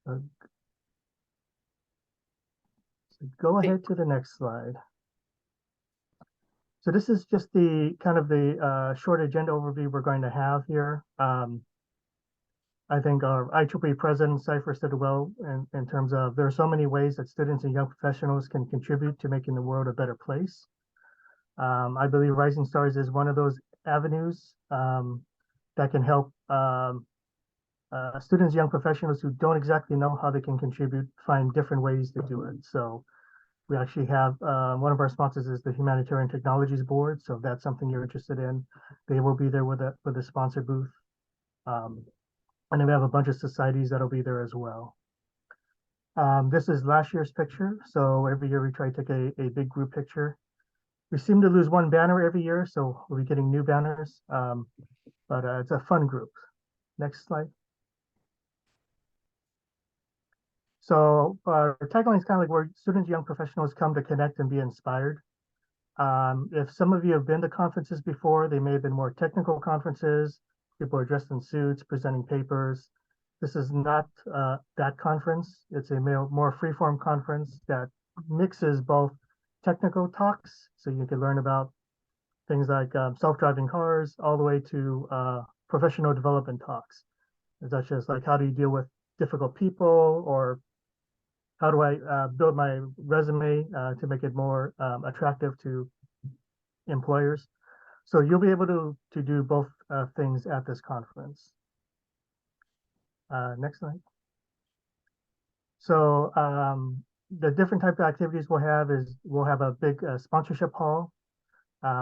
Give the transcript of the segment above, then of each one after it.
Uh, so go Hey, ahead to the next slide. So this is just the kind of the short agenda overview we're going to have here. I think our IEEE president Cypher said well in terms of there are so many ways that students and young professionals can contribute to making the world a better place. I believe Rising Stars is one of those avenues that can help students, young professionals who don't exactly know how they can contribute, find different ways to do it. So we actually have one of our sponsors is the Humanitarian Technologies Board. So if that's something you're interested in, they will be there with a sponsor booth. Um, and then we have a bunch of societies that'll be there as well. This is last year's picture. So every year we try to take a big group picture. We seem to lose one banner every year, so we'll be getting new banners. But it's a fun group. Next slide. So our tagline is kind of like where students, young professionals come to connect and be inspired. If some of you have been to conferences before, they may have been more technical conferences. People are dressed in suits, presenting papers. This is not that conference. It's a more free-form conference that mixes both technical talks, so you can learn about things like self-driving cars, all the way to professional development talks, such as like how do you deal with difficult people, or how do I build my resume to make it more attractive to employers. So you'll be able to do both things at this conference. Next slide. So the different type of activities we'll have is we'll have a big sponsorship hall,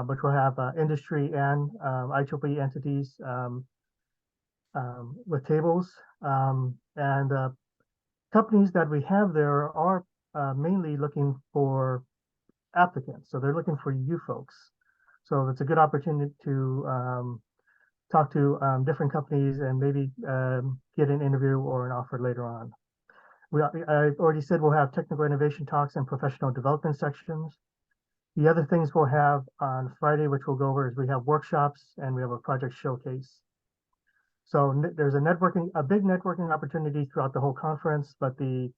which will have industry and IEEE entities with tables. And companies that we have there are mainly looking for applicants. So they're looking for you folks. So it's a good opportunity to talk to different companies and maybe get an interview or an offer later on. I already said we'll have technical innovation talks and professional development sections. The other things we'll have on Friday, which we'll go over, is we have workshops and we have a project showcase. So there's a big networking opportunity throughout the whole conference, but the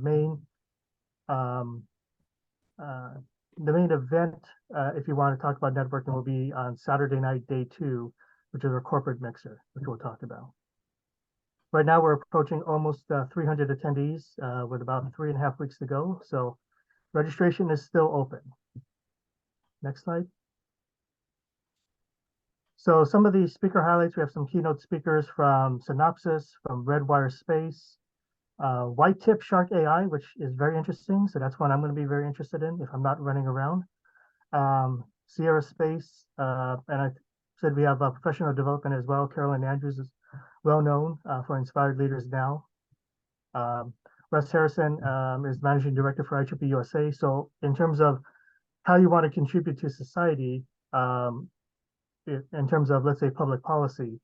main um, uh, the main event, if you want to talk about networking, will be on Saturday night, day 2, which is our corporate mixer, which we'll talk about. Right now, we're approaching almost 300 attendees with about 3.5 weeks to go. So registration is still open. Next slide. So some of the speaker highlights, we have some keynote speakers from Synopsys, from Redwire Space, White Tip Shark AI, which is very interesting. So that's one I'm going to be very interested in if I'm not running around. Sierra Space, and I said we have professional development as well. Carolyn Andrews is well known for Inspired Leaders Now. Russ Harrison is managing director for IEEE USA. So in terms of how you want to contribute to society, in terms of, let's say, public policy,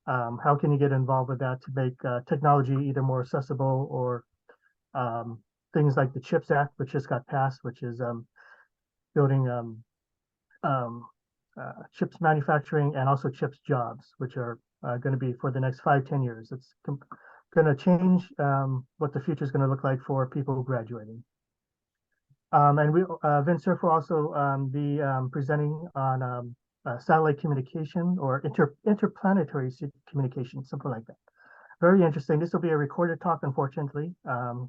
how can you get involved with that to make technology either more accessible or things like the CHIPS Act, which just got passed, which is building um, chips manufacturing and also chips jobs, which are going to be for the next 5-10 years. It's going to change what the future is going to look like for people graduating. And Vince Cerf will also be presenting on satellite communication or interplanetary communication, something like that. Very interesting. This will be a recorded talk, unfortunately.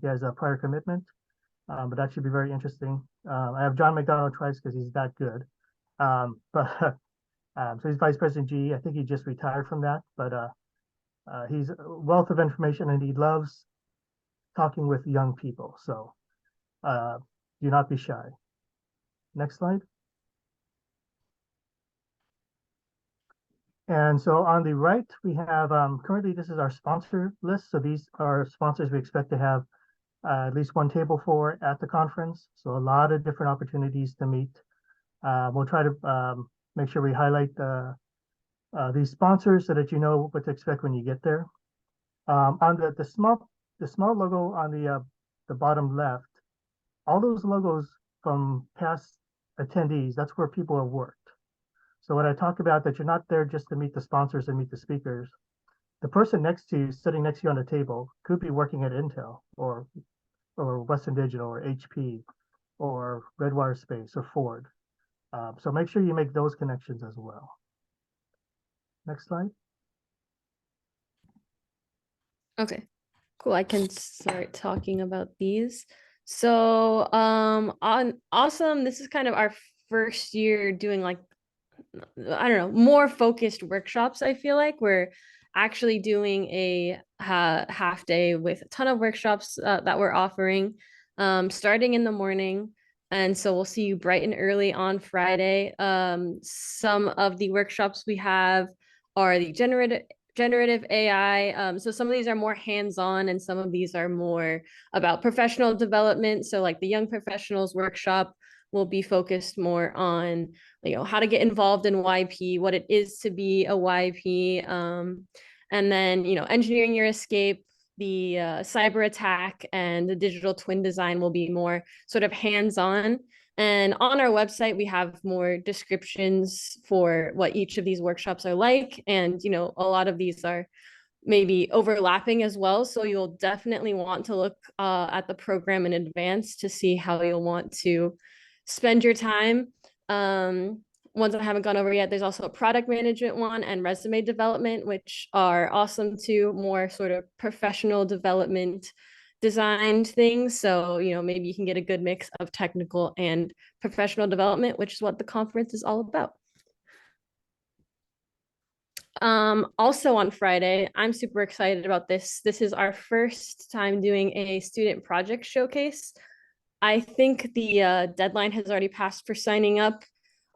He has a prior commitment, but that should be very interesting. I have John McDonald twice because he's that good. So he's Vice President GE. I think he just retired from that, but he's a wealth of information and he loves talking with young people. So do not be shy. Next slide. And so on the right, we have currently this is our sponsor list. So these are sponsors we expect to have at least one table for at the conference. So a lot of different opportunities to meet. We'll try to make sure we highlight these sponsors so that you know what to expect when you get there. On the small logo on the bottom left, all those logos from past attendees, that's where people have worked. So when I talk about that, you're not there just to meet the sponsors and meet the speakers. the person next to you, sitting next to you on the table, could be working at Intel or Western Digital or HP or Redwire Space or Ford. So make sure you make those connections as well. Next slide. Okay, cool. I can start talking about these. So, on awesome. This is kind of our first year doing like, I don't know, more focused workshops. I feel like we're actually doing a half day with a ton of workshops that we're offering, starting in the morning. And so we'll see you bright and early on Friday. Some of the workshops we have are the generative AI. So some of these are more hands-on and some of these are more about professional development. So like the young professionals workshop will be focused more on, you know, how to get involved in YP, what it is to be a YP, and then, you know, engineering your escape, the cyber attack, and the digital twin design will be more sort of hands-on. And on our website, we have more descriptions for what each of these workshops are like. And, you know, a lot of these are maybe overlapping as well. So you'll definitely want to look at the program in advance to see how you'll want to spend your time. Ones I haven't gone over yet, there's also a product management one and resume development, which are awesome too, more sort of professional development designed things. So, you know, maybe you can get a good mix of technical and professional development, which is what the conference is all about. Also on Friday, I'm super excited about this. This is our first time doing a student project showcase. I think the deadline has already passed for signing up,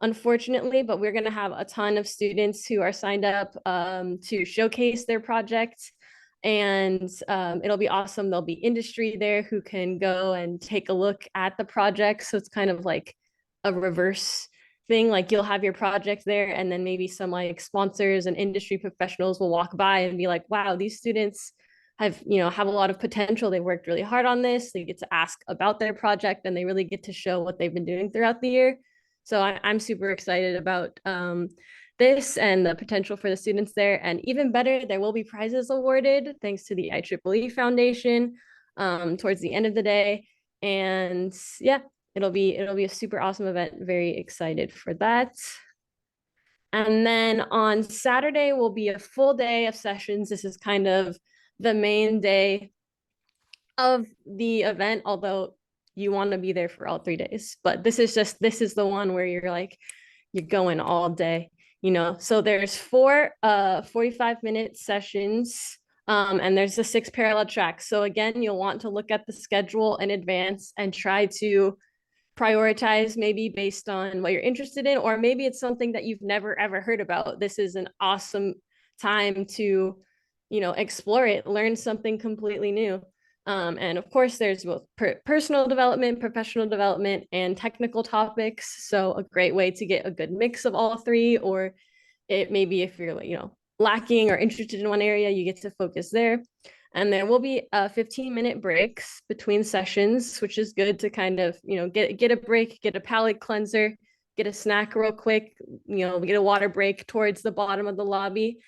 unfortunately, but we're going to have a ton of students who are signed up to showcase their projects. And it'll be awesome. There'll be industry there who can go and take a look at the project. So it's kind of like a reverse thing. Like you'll have your project there, and then maybe some like sponsors and industry professionals will walk by and be like, wow, these students have a lot of potential. They worked really hard on this. They get to ask about their project and they really get to show what they've been doing throughout the year. So I'm super excited about this and the potential for the students there. And even better, there will be prizes awarded thanks to the IEEE Foundation towards the end of the day. And yeah, it'll be a super awesome event. Very excited for that. And then on Saturday will be a full day of sessions. This is kind of the main day of the event, although you want to be there for all 3 days. But this is the one where you're like, you're going all day, you know. So there's four 45-minute sessions. And there's the 6 parallel tracks. So again, you'll want to look at the schedule in advance and try to prioritize maybe based on what you're interested in, or maybe it's something that you've never ever heard about. This is an awesome time to, you know, explore it, learn something completely new. And of course, there's both personal development, professional development, and technical topics. So a great way to get a good mix of all three, or it maybe if you're, you know, lacking or interested in one area, you get to focus there. And there will be 15-minute breaks between sessions, which is good to kind of, you know, get a break, get a palate cleanser, get a snack real quick, you know, get a water break towards the bottom of the lobby.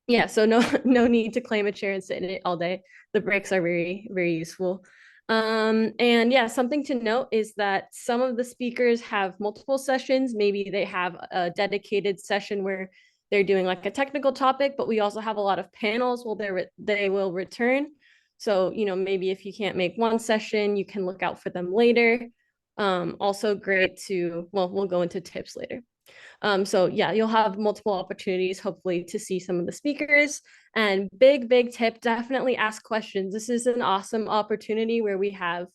Yeah, so no need to claim a chair and sit in it all day. The breaks are very, very useful. And yeah, something to note is that some of the speakers have multiple sessions. Maybe they have a dedicated session where they're doing like a technical topic, but we also have a lot of panels where they will return. So, you know, maybe if you can't make one session, you can look out for them later. Also great to, well, we'll go into tips later. So yeah, you'll have multiple opportunities, hopefully, to see some of the speakers. And big tip, definitely ask questions. This is an awesome opportunity where we have,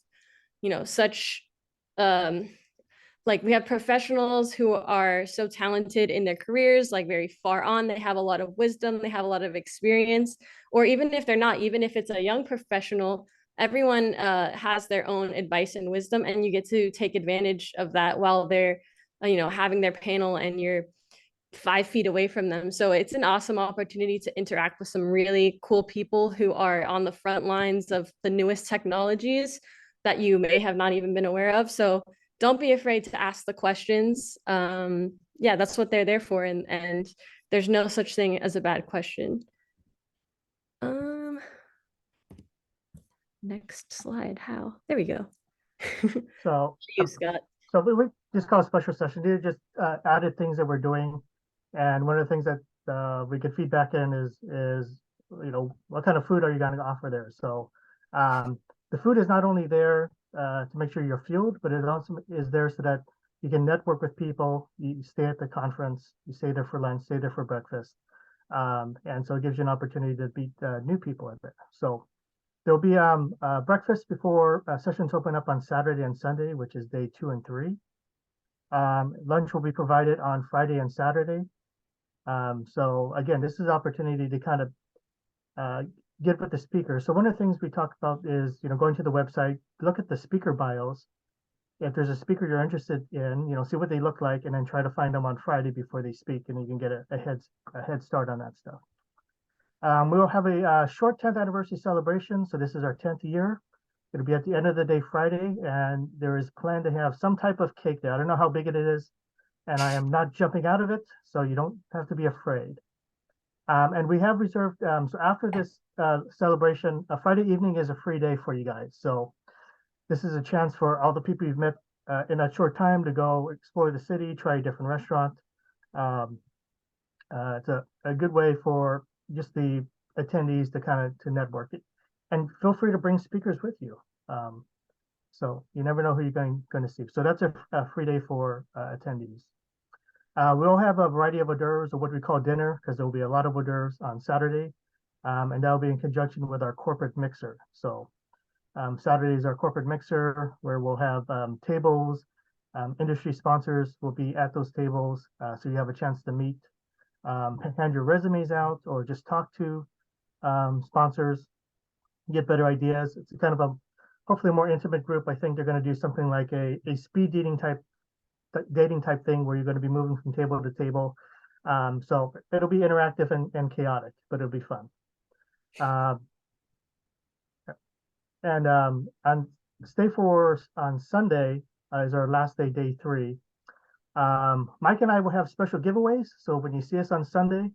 you know, such like we have professionals who are so talented in their careers, like very far on. They have a lot of wisdom, they have a lot of experience, or even if they're not, even if it's a young professional, everyone has their own advice and wisdom, and you get to take advantage of that while they're, you know, having their panel and you're 5 feet away from them. So it's an awesome opportunity to interact with some really cool people who are on the front lines of the newest technologies that you may have not even been aware of. So don't be afraid to ask the questions. Yeah, that's what they're there for. And there's no such thing as a bad question. Next slide. How? There we go. So, You, Scott. so we just call a special session. These are just added things that we're doing. And one of the things that we get feedback in is what kind of food are you going to offer there? So the food is not only there to make sure you're fueled, but it also is there so that you can network with people. You stay at the conference, you stay there for lunch, stay there for breakfast. And so it gives you an opportunity to meet new people at there. So there'll be breakfast before sessions open up on Saturday and Sunday, which is day 2 and 3. Lunch will be provided on Friday and Saturday. So again, this is an opportunity to kind of get with the speaker. So one of the things we talk about is, going to the website, look at the speaker bios. If there's a speaker you're interested in, see what they look like, and then try to find them on Friday before they speak, and you can get a head start on that stuff. We'll have a short 10th anniversary celebration. So this is our 10th year. It'll be at the end of the day Friday, and there is planned to have some type of cake there. I don't know how big it is, and I am not jumping out of it, so you don't have to be afraid. And we have reserved, so after this celebration, a Friday evening is a free day for you guys. So this is a chance for all the people you've met in that short time to go explore the city, try a different restaurant. It's a good way for just the attendees to kind of to network it, and feel free to bring speakers with you. So you never know who you're going to see. So that's a free day for attendees. We'll have a variety of hors d'oeuvres, or what we call dinner, because there will be a lot of hors d'oeuvres on Saturday, and that'll be in conjunction with our corporate mixer. So Saturday is our corporate mixer, where we'll have tables. Industry sponsors will be at those tables, so you have a chance to meet, hand your resumes out, or just talk to sponsors, get better ideas. It's kind of a hopefully a more intimate group. I think they're going to do something like a speed dating type thing, where you're going to be moving from table to table. So it'll be interactive and chaotic, but it'll be fun. And on Stay For on Sunday is our last day, day 3. Mike and I will have special giveaways. So when you see us on Sunday,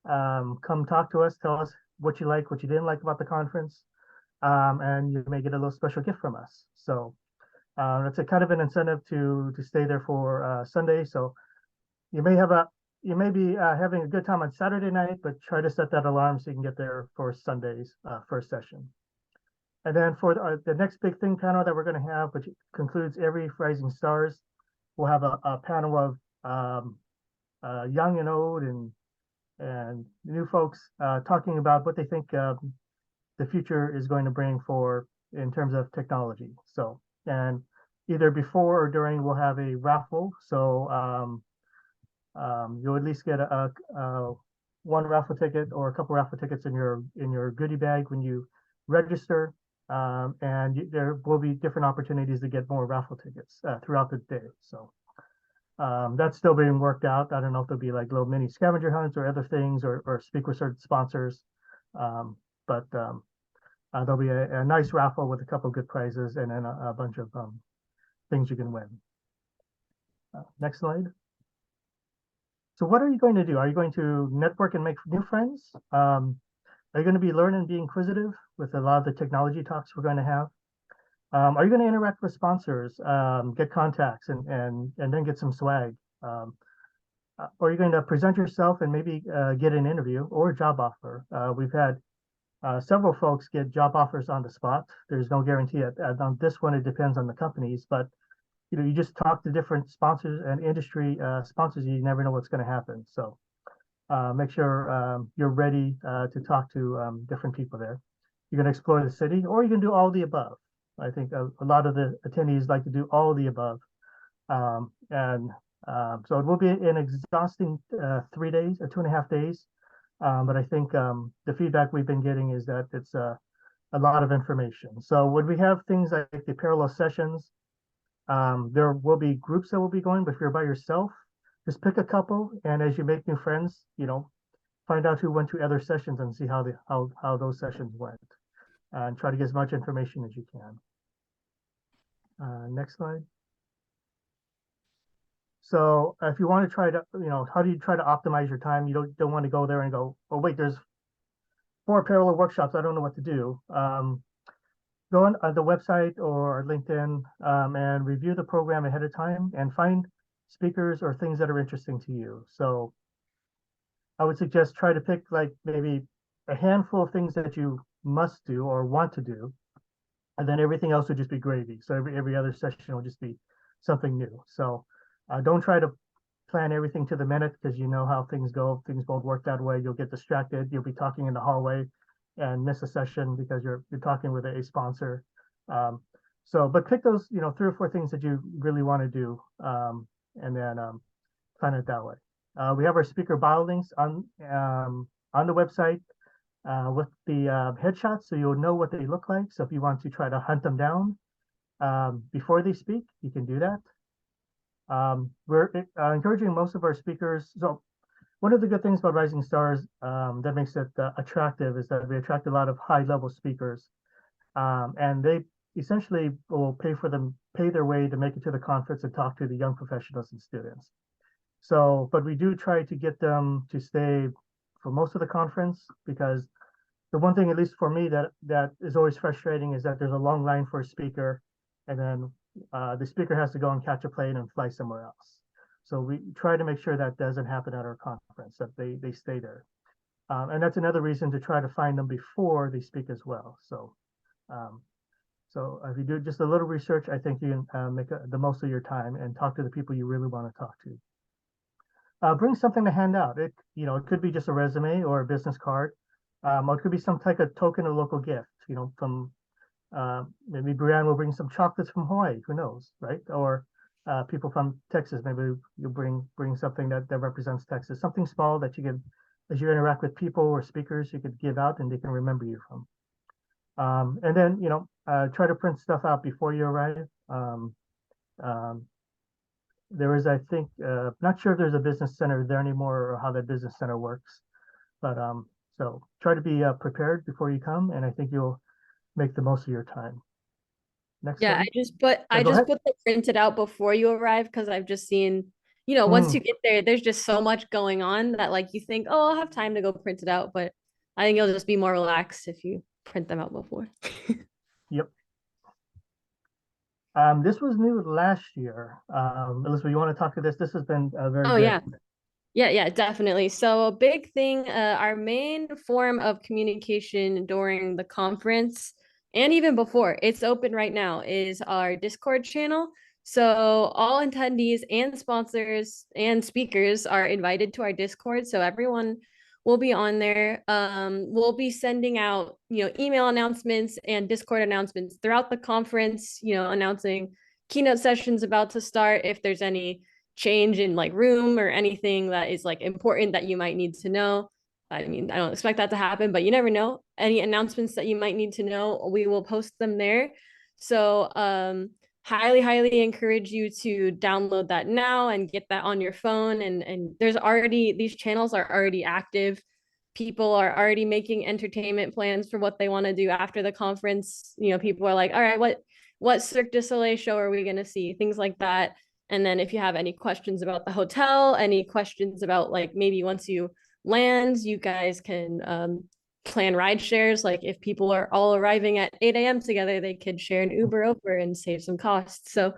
come talk to us, tell us what you like, what you didn't like about the conference, and you may get a little special gift from us. So it's a kind of an incentive to stay there for Sunday. So you may be having a good time on Saturday night, but try to set that alarm so you can get there for Sunday's first session. And then for the next big thing panel that we're going to have, which concludes every Rising Stars, we'll have a panel of young and old and new folks talking about what they think the future is going to bring in terms of technology. So, and either before or during, we'll have a raffle. So you'll at least get a one raffle ticket or a couple raffle tickets in your goodie bag when you register. And there will be different opportunities to get more raffle tickets throughout the day. So that's still being worked out. I don't know if there'll be like little mini scavenger hunts or other things, or speak with certain sponsors. But there'll be a nice raffle with a couple of good prizes, and then a bunch of things you can win. Next slide. So what are you going to do? Are you going to network and make new friends? Are you going to be learning and be inquisitive with a lot of the technology talks we're going to have? Are you going to interact with sponsors, get contacts, and then get some swag? Or are you going to present yourself and maybe get an interview or a job offer? We've had several folks get job offers on the spot. There's no guarantee on this one. It depends on the companies, but you just talk to different sponsors and industry sponsors. You never know what's going to happen. So make sure you're ready to talk to different people there. You're going to explore the city, or you can do all the above. I think a lot of the attendees like to do all the above. So it will be an exhausting 3 days or 2.5 days. But I think the feedback we've been getting is that it's a lot of information. So when we have things like the parallel sessions, there will be groups that will be going, but if you're by yourself, just pick a couple, and as you make new friends, find out who went to other sessions and see how those sessions went, and try to get as much information as you can. Next slide. So if you want to try to, how do you try to optimize your time? You don't want to go there and go, oh wait, there's 4 parallel workshops. I don't know what to do. Go on the website or LinkedIn and review the program ahead of time and find speakers or things that are interesting to you. So I would suggest try to pick like maybe a handful of things that you must do or want to do, and then everything else would just be gravy. So every other session will just be something new. So don't try to plan everything to the minute because you know how things go. Things won't work that way. You'll get distracted. You'll be talking in the hallway and miss a session because you're talking with a sponsor. Um, but pick those 3 or 4 things that you really want to do, and then plan it that way. We have our speaker bio links on the website with the headshots, so you'll know what they look like. So if you want to try to hunt them down before they speak, you can do that. We're encouraging most of our speakers. So one of the good things about Rising Stars that makes it attractive is that we attract a lot of high-level speakers, and they essentially will pay their way to make it to the conference and talk to the young professionals and students. So, but we do try to get them to stay for most of the conference because the one thing, at least for me, that is always frustrating is that there's a long line for a speaker, and then the speaker has to go and catch a plane and fly somewhere else. So we try to make sure that doesn't happen at our conference, that they stay there. And that's another reason to try to find them before they speak as well. Um, so if you do just a little research, I think you can make the most of your time and talk to the people you really want to talk to. Bring something to hand out. It could be just a resume or a business card, or it could be some type of token or local gift. From maybe Brianne will bring some chocolates from Hawaii. Who knows, right? Or people from Texas. Maybe you bring something that represents Texas. Something small that you can, as you interact with people or speakers, you could give out and they can remember you from. And then try to print stuff out before you arrive. Um, there is, I think, not sure if there's a business center there anymore or how that business center works, but so try to be prepared before you come, and I think you'll make the most of your time. Next Yeah, slide. I Go just ahead. put the printed out before you arrive because I've just seen, once Mm, you get there, there's just so much going on that like you think, oh, I'll have time to go print it out, but I think you'll just be more relaxed if you print them out before. yep. This was new last year. Elizabeth, you want to talk to this? This has been very Oh good. yeah. Yeah, definitely. So a big thing, our main form of communication during the conference and even before, it's open right now, is our Discord channel. So all attendees and sponsors and speakers are invited to our Discord. So everyone will be on there. We'll be sending out, email announcements and Discord announcements throughout the conference, announcing keynote sessions about to start if there's any change in like room or anything that is like important that you might need to know. I mean, I don't expect that to happen, but you never know. Any announcements that you might need to know, we will post them there. So highly encourage you to download that now and get that on your phone. And there's already, these channels are already active. People are already making entertainment plans for what they want to do after the conference. People are like, all right, what Cirque du Soleil show are we going to see? Things like that. And then if you have any questions about the hotel, any questions about like maybe once you land, you guys can plan ride shares. Like if people are all arriving at 8 a.m. together, they could share an Uber over and save some costs. So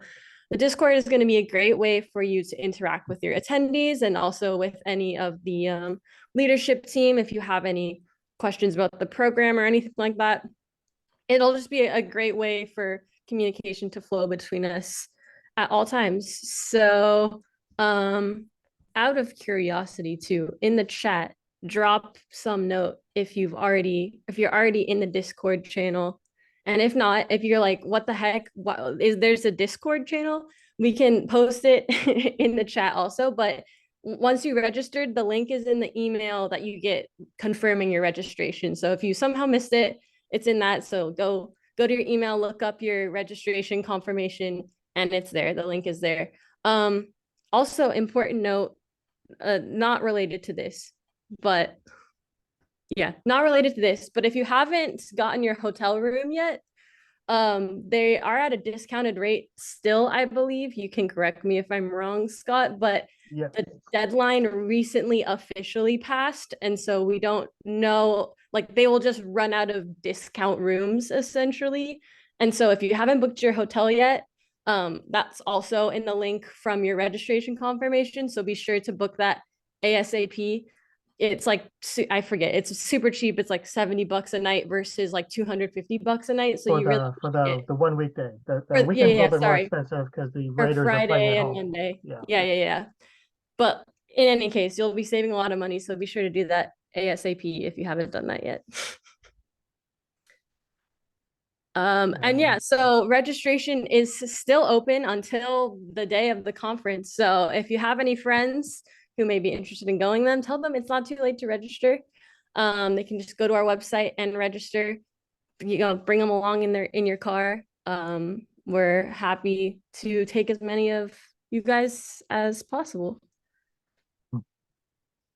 the Discord is going to be a great way for you to interact with your attendees and also with any of the leadership team. If you have any questions about the program or anything like that, it'll just be a great way for communication to flow between us at all times. So, out of curiosity too, in the chat, drop some note if you're already in the Discord channel. And if not, if you're like, what the heck? What is there's a Discord channel? We can post it in the chat also. But once you registered, the link is in the email that you get confirming your registration. So if you somehow missed it, it's in that. So go to your email, look up your registration confirmation, and it's there. The link is there. Also, important note, not related to this, but yeah, not related to this. But if you haven't gotten your hotel room yet, They are at a discounted rate still, I believe. You can correct me if I'm wrong, Scott, but Yeah, the deadline recently officially passed. And so we don't know, like they will just run out of discount rooms essentially. And so if you haven't booked your hotel yet, that's also in the link from your registration confirmation. So be sure to book that ASAP. It's like I forget, it's super cheap. It's like $70 a night versus like $250 a night. So for you really the for want to the get the 1 weekday. The for, yeah, weekend's a yeah, little bit more sorry, expensive because the for raiders are playing at Friday and home. Monday. Yeah. Yeah, yeah, yeah. But in any case, you'll be saving a lot of money. So be sure to do that ASAP if you haven't done that yet. And yeah, so registration is still open until the day of the conference. So if you have any friends who may be interested in going, then tell them it's not too late to register. They can just go to our website and register. You know, bring them along in your car. We're happy to take as many of you guys as possible.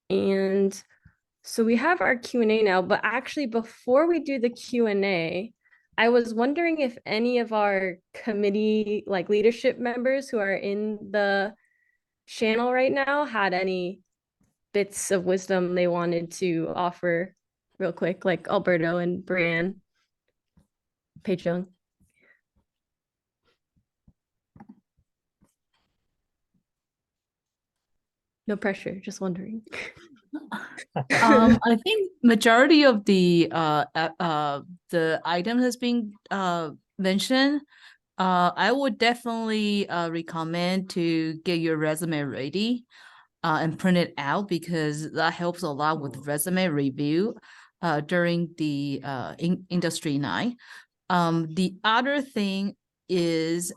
And so we have our Q&A now, but actually before we do the Q&A, I was wondering if any of our committee like leadership members who are in the channel right now had any bits of wisdom they wanted to offer real quick, like Alberto and Brian, Pei-Chung. No pressure, just wondering. I think majority of the item has been mentioned. I would definitely recommend to get your resume ready and print it out because that helps a lot with resume review during the industry night. The other thing is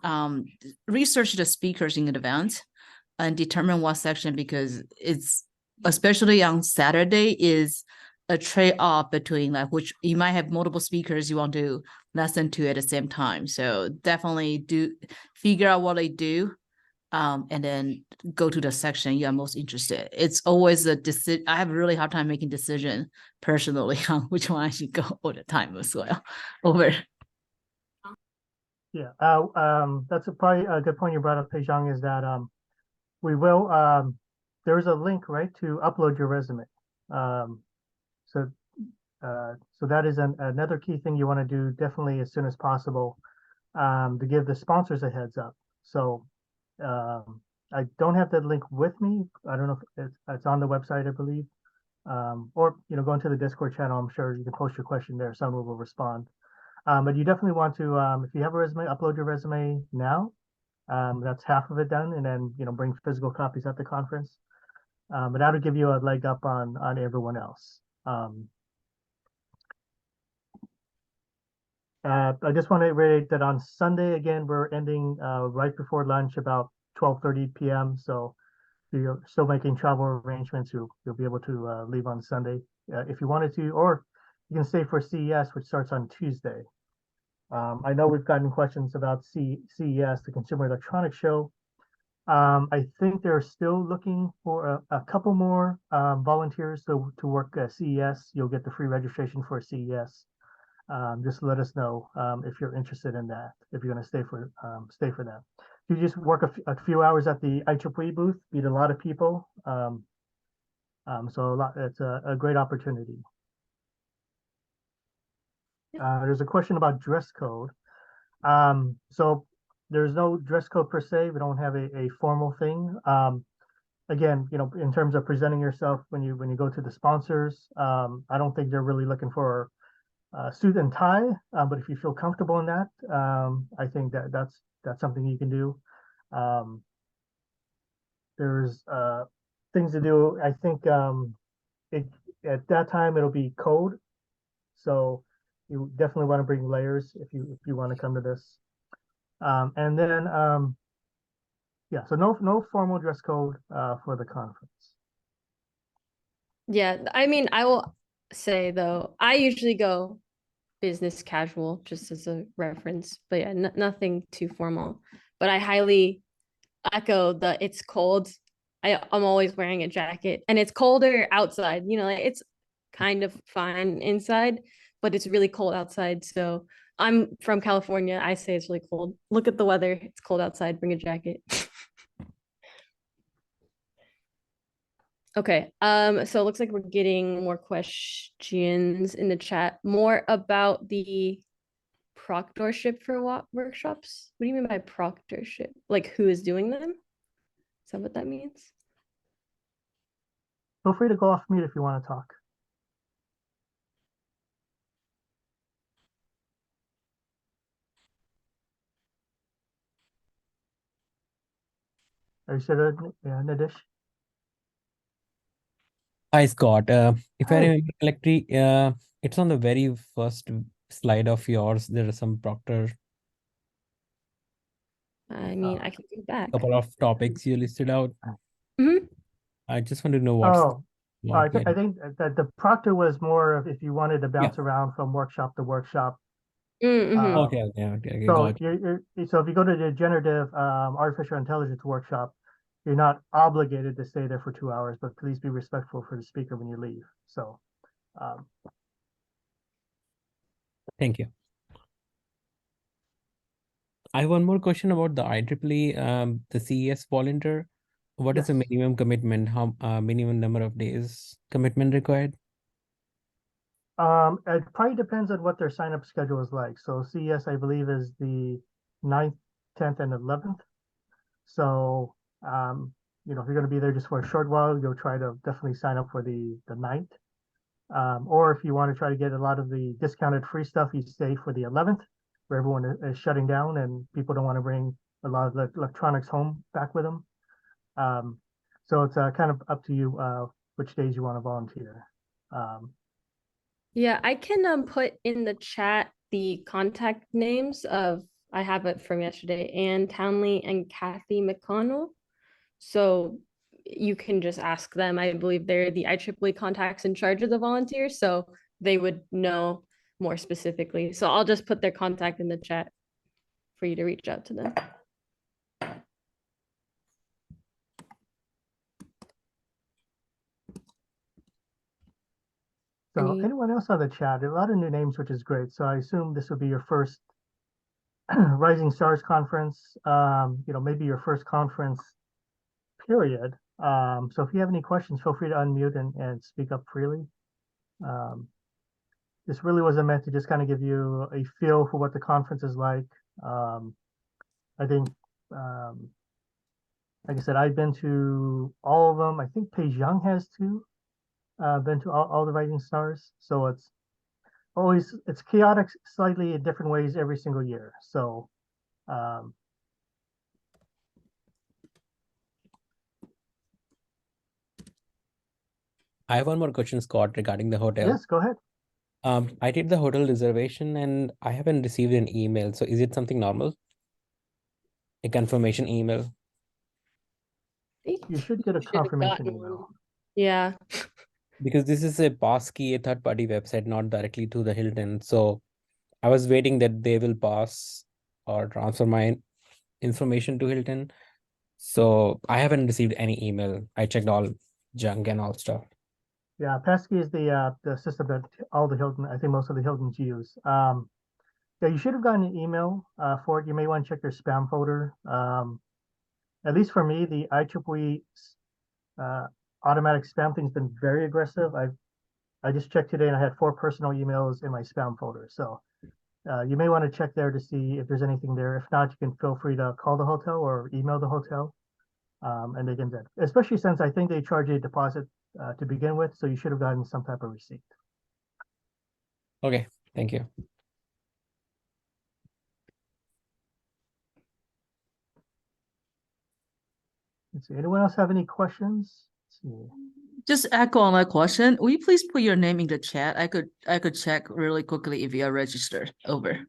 research the speakers in advance and determine what section because it's especially on Saturday is a trade-off between like which you might have multiple speakers you want to listen to at the same time. So definitely do figure out what they do and then go to the section you are most interested. It's always a decision. I have a really hard time making decision personally on which one I should go all the time as well. Over. Yeah. That's probably a good point you brought up, Pei-Zhang, is that we will there's a link, right, to upload your resume. Um, so so that is another key thing you want to do definitely as soon as possible to give the sponsors a heads up. So I don't have that link with me. I don't know if it's on the website, I believe. Or go into the Discord channel. I'm sure you can post your question there. Someone will respond. But you definitely want to, if you have a resume, upload your resume now. That's half of it done, and then bring physical copies at the conference. But that'll give you a leg up on everyone else. I just want to reiterate that on Sunday again we're ending right before lunch, about 12:30 p.m. So if you're still making travel arrangements, you'll be able to leave on Sunday if you wanted to, or you can stay for CES, which starts on Tuesday. I know we've gotten questions about CES, the Consumer Electronics Show. I think they're still looking for a couple more volunteers to work CES. You'll get the free registration for CES. Just let us know if you're interested in that, if you're going to stay for that. If you just work a few hours at the IEEE booth, meet a lot of people. So it's a great opportunity. There's a question about dress code. So there's no dress code per se. We don't have a formal thing. Again, in terms of presenting yourself when you go to the sponsors, I don't think they're really looking for suit and tie. But if you feel comfortable in that, I think that's something you can do. There's things to do. I think at that time it'll be cold, so you definitely want to bring layers if you want to come to this. And then yeah, so no formal dress code for the conference. Yeah, I mean, I will say though, I usually go business casual just as a reference, but yeah, nothing too formal. But I highly echo the it's cold. I'm always wearing a jacket and it's colder outside, like it's kind of fine inside. but it's really cold outside. So I'm from California. I say it's really cold. Look at the weather. It's cold outside. Bring a jacket. Okay. So it looks like we're getting more questions in the chat, more about the proctorship for workshops. What do you mean by proctorship? Like who is doing them? Is that what that means? Feel free to go off mute if you want to talk. Are you sure, Nadish? Hi, Scott. If I Hi. remember correctly, it's on the very first slide of yours. There are some proctor I mean, I can go back. couple of topics you listed out. Mhm. I just want to know what's Oh, I think that the proctor was more of if you wanted to bounce around from workshop to workshop. Mhm. Okay, So got it. so if you go to the generative artificial intelligence workshop, you're not obligated to stay there for 2 hours, but please be respectful for the speaker when you leave. So Thank you. I have one more question about the IEEE, the CES volunteer. What is the yes. minimum commitment? How minimum number of days commitment required? It probably depends on what their sign up schedule is like. So CES, I believe, is the 9th, 10th, and 11th. So if you're going to be there just for a short while, you'll try to definitely sign up for the 9th. Or if you want to try to get a lot of the discounted free stuff, you stay for the 11th, where everyone is shutting down and people don't want to bring a lot of the electronics home back with them. So it's kind of up to you which days you want to volunteer. Yeah, I can put in the chat the contact names of I have it from yesterday, Anne Townley and Kathy McConnell. So you can just ask them. I believe they're the IEEE contacts in charge of the volunteers, so they would know more specifically. So I'll just put their contact in the chat for you to reach out to them. So anyone else on the chat? A lot of new names, which is great. So I assume this would be your first Rising Stars conference. Maybe your first conference period. So if you have any questions, feel free to unmute and speak up freely. This really wasn't meant to just kind of give you a feel for what the conference is like. I think, like I said, I've been to all of them. I think Pei Young has too. Been to all the Rising Stars. So it's chaotic slightly in different ways every single year. So um, I have one more question, Scott, regarding the hotel. yes, go ahead. I did the hotel reservation and I haven't received an email. So is it something normal? A confirmation email? You should get a confirmation email. Yeah. Because this is a passkey, a third-party website, not directly to the Hilton. So I was waiting that they will pass or transfer my information to Hilton. So I haven't received any email. I checked all junk and all stuff. Yeah, Pesky is the system that all the Hilton, I think most of the Hiltons use. Yeah, you should have gotten an email for it. You may want to check your spam folder. At least for me, the IEEE automatic spam thing's been very aggressive. I just checked today and I had 4 personal emails in my spam folder. So you may want to check there to see if there's anything there. If not, you can feel free to call the hotel or email the hotel. And they can, especially since I think they charge a deposit to begin with. So you should have gotten some type of receipt. Okay, thank you. Let's see. Anyone else have any questions? Let's see. Just echo on my question. Will you please put your name in the chat? I could check really quickly if you are registered. Over.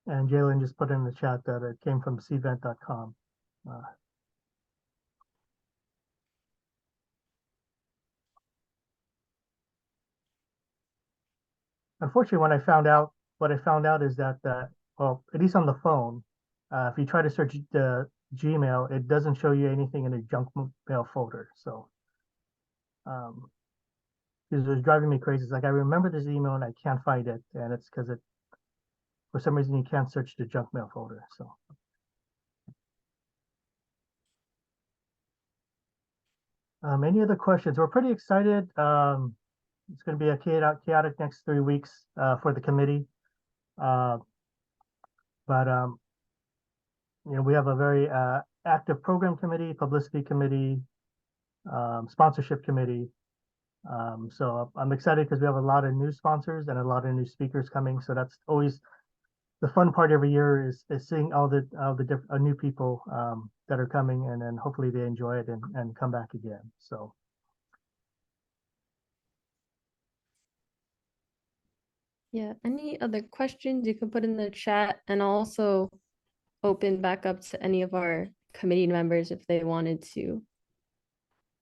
And Jalen just put in the chat that it came from cvent.com. Unfortunately, what I found out is that, well, at least on the phone, if you try to search the Gmail, it doesn't show you anything in the junk mail folder. So Because it was driving me crazy. It's like, I remember this email and I can't find it. And it's because for some reason, you can't search the junk mail folder. So, any other questions? We're pretty excited. It's going to be a chaotic next 3 weeks for the committee. But we have a very active program committee, publicity committee, sponsorship committee. So I'm excited because we have a lot of new sponsors and a lot of new speakers coming. So that's always the fun part every year is seeing all the new people that are coming, and then hopefully they enjoy it and come back again. So. Yeah, any other questions you can put in the chat, and also open back up to any of our committee members if they wanted to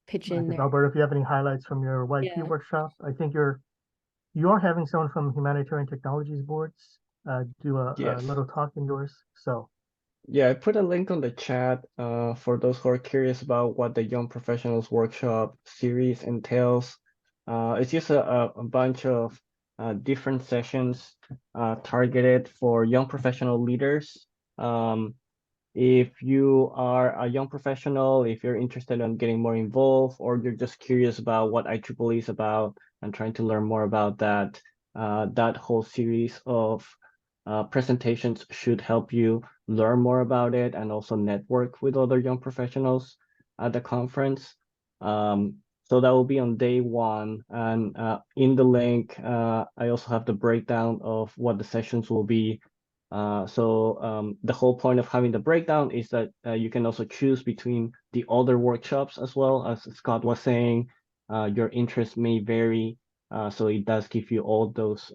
pitch in there. Albert, if you have any highlights from your YP Yeah. workshop, I think you are having someone from Humanitarian Technologies boards do a Yes. little talk in yours. So Yeah, I put a link on the chat for those who are curious about what the Young Professionals Workshop series entails. It's just a bunch of different sessions targeted for young professional leaders. If you are a young professional, if you're interested in getting more involved, or you're just curious about what IEEE is about and trying to learn more about that, that whole series of presentations should help you learn more about it and also network with other young professionals at the conference. So that will be on day one. And in the link, I also have the breakdown of what the sessions will be. So the whole point of having the breakdown is that you can also choose between the other workshops as well. As Scott was saying, your interests may vary. So it does give you all those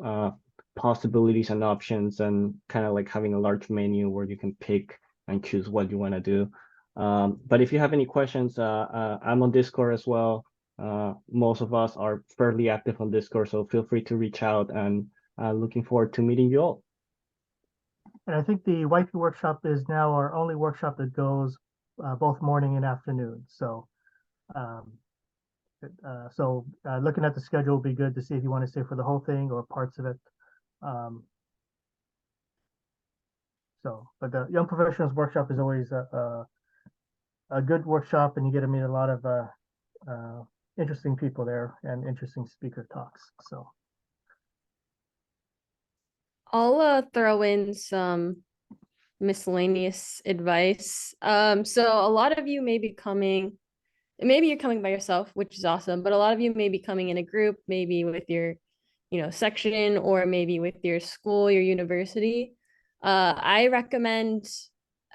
possibilities and options, and kind of like having a large menu where you can pick and choose what you want to do. But if you have any questions, I'm on Discord as well. Most of us are fairly active on Discord, so feel free to reach out, and looking forward to meeting you all. And I think the YP workshop is now our only workshop that goes both morning and afternoon. So, looking at the schedule will be good to see if you want to stay for the whole thing or parts of it. But the Young Professionals Workshop is always a good workshop, and you get to meet a lot of interesting people there and interesting speaker talks. So. I'll throw in some miscellaneous advice. So a lot of you may be coming, maybe you're coming by yourself, which is awesome, but a lot of you may be coming in a group, maybe with your, section, or maybe with your school, your university. I recommend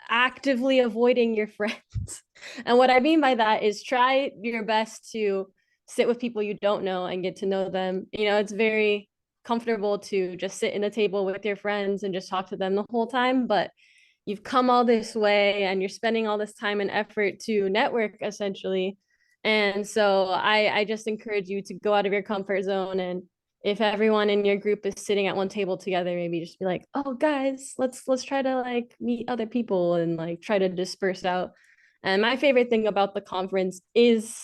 actively avoiding your friends. And what I mean by that is try your best to sit with people you don't know and get to know them. It's very comfortable to just sit in a table with your friends and just talk to them the whole time, but you've come all this way and you're spending all this time and effort to network essentially. And so I just encourage you to go out of your comfort zone, and if everyone in your group is sitting at one table together, maybe just be like, oh guys, let's try to like meet other people and like try to disperse out. And my favorite thing about the conference is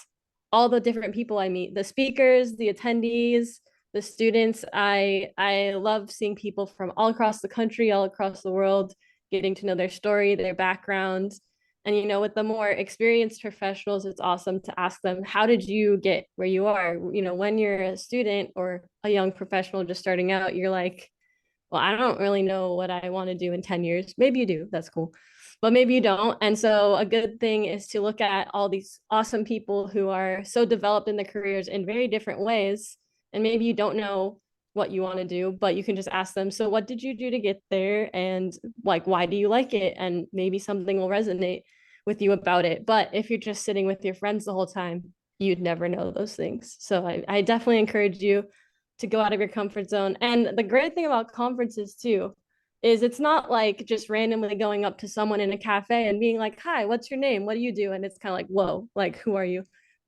all the different people I meet, the speakers, the attendees, the students. I love seeing people from all across the country, all across the world, getting to know their story, their background. And with the more experienced professionals, it's awesome to ask them, how did you get where you are? When you're a student or a young professional just starting out, you're like, well, I don't really know what I want to do in 10 years. Maybe you do, that's cool, but maybe you don't. And so a good thing is to look at all these awesome people who are so developed in their careers in very different ways. And maybe you don't know what you want to do, but you can just ask them, so what did you do to get there? And like, why do you like it? And maybe something will resonate with you about it. But if you're just sitting with your friends the whole time, you'd never know those things. So I definitely encourage you to go out of your comfort zone. And the great thing about conferences too is it's not like just randomly going up to someone in a cafe and being like, hi, what's your name? What do you do? And it's kind of like, whoa, like, who are you?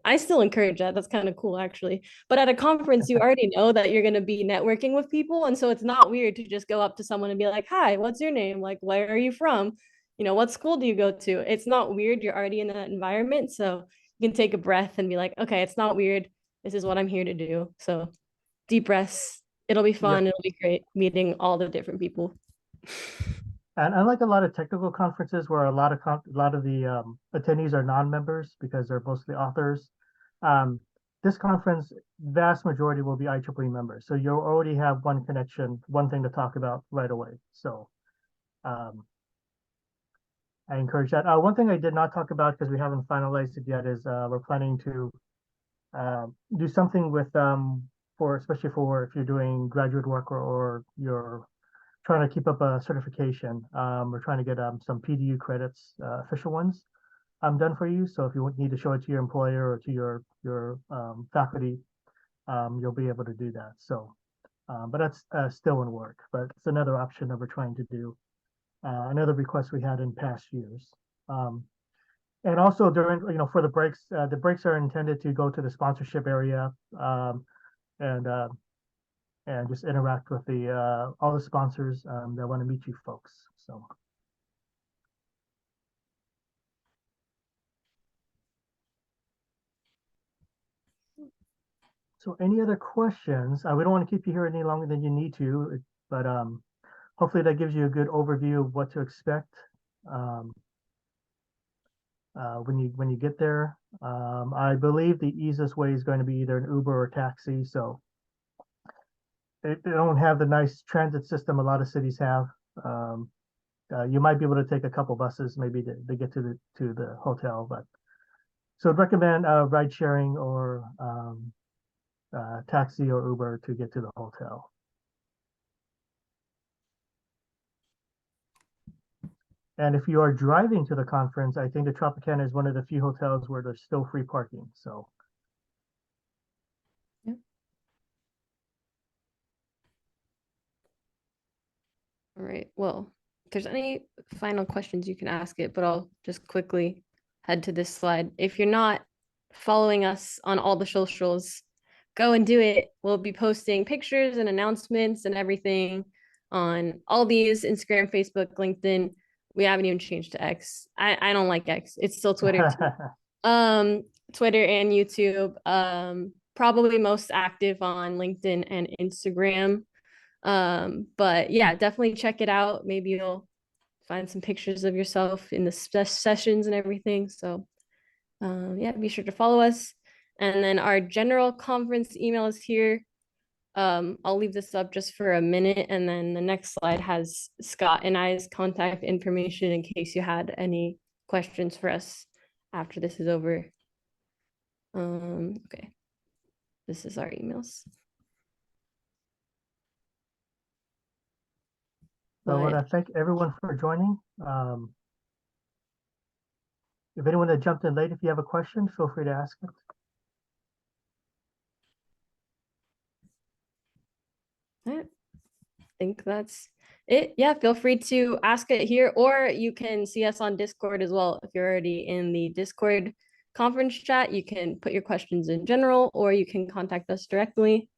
I still encourage that. That's kind of cool, actually. But at a conference, you already know that you're going to be networking with people. And so it's not weird to just go up to someone and be like, hi, what's your name? Like, where are you from? What school do you go to? It's not weird. You're already in that environment. So you can take a breath and be like, okay, it's not weird. This is what I'm here to do. So deep breaths. It'll be fun. It'll be great meeting all the different people. And unlike a lot of technical conferences where a lot of the attendees are non-members because they're mostly authors, this conference, vast majority will be IEEE members. So you'll already have one connection, one thing to talk about right away. So I encourage that. One thing I did not talk about because we haven't finalized it yet is we're planning to do something with especially for if you're doing graduate work or you're trying to keep up a certification. We're trying to get some PDU credits, official ones, done for you. So if you need to show it to your employer or to your faculty, you'll be able to do that. So, but that's still in work. But it's another option that we're trying to do. Another request we had in past years. And also during, for the breaks are intended to go to the sponsorship area and just interact with all the sponsors that want to meet you folks. So any other questions? We don't want to keep you here any longer than you need to, but hopefully that gives you a good overview of what to expect when you get there. I believe the easiest way is going to be either an Uber or taxi. So they don't have the nice transit system a lot of cities have. You might be able to take a couple buses maybe to get to the hotel, but so I'd recommend ride sharing or taxi or Uber to get to the hotel. And if you are driving to the conference, I think the Tropicana is one of the few hotels where there's still free parking. So. Yep. All right. Well, if there's any final questions, you can ask it, but I'll just quickly head to this slide. If you're not following us on all the socials, go and do it. We'll be posting pictures and announcements and everything on all these: Instagram, Facebook, LinkedIn. We haven't even changed to X. I don't like X. It's still Twitter. Twitter and YouTube. Probably most active on LinkedIn and Instagram. But yeah, definitely check it out. Maybe you'll find some pictures of yourself in the sessions and everything. So yeah, be sure to follow us. And then our general conference email is here. I'll leave this up just for a minute, and then the next slide has Scott and I's contact information in case you had any questions for us after this is over. Okay, this is our emails. So I want to thank everyone for joining. If anyone that jumped in late, if you have a question, feel free to ask it. I think that's it. Yeah, feel free to ask it here, or you can see us on Discord as well. If you're already in the Discord conference chat, you can put your questions in general, or you can contact us directly.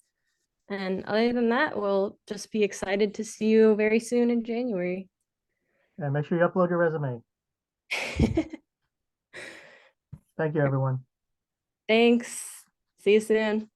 And other than that, we'll just be excited to see you very soon in January. And make sure you upload your resume. Thank you, everyone. Thanks. See you soon.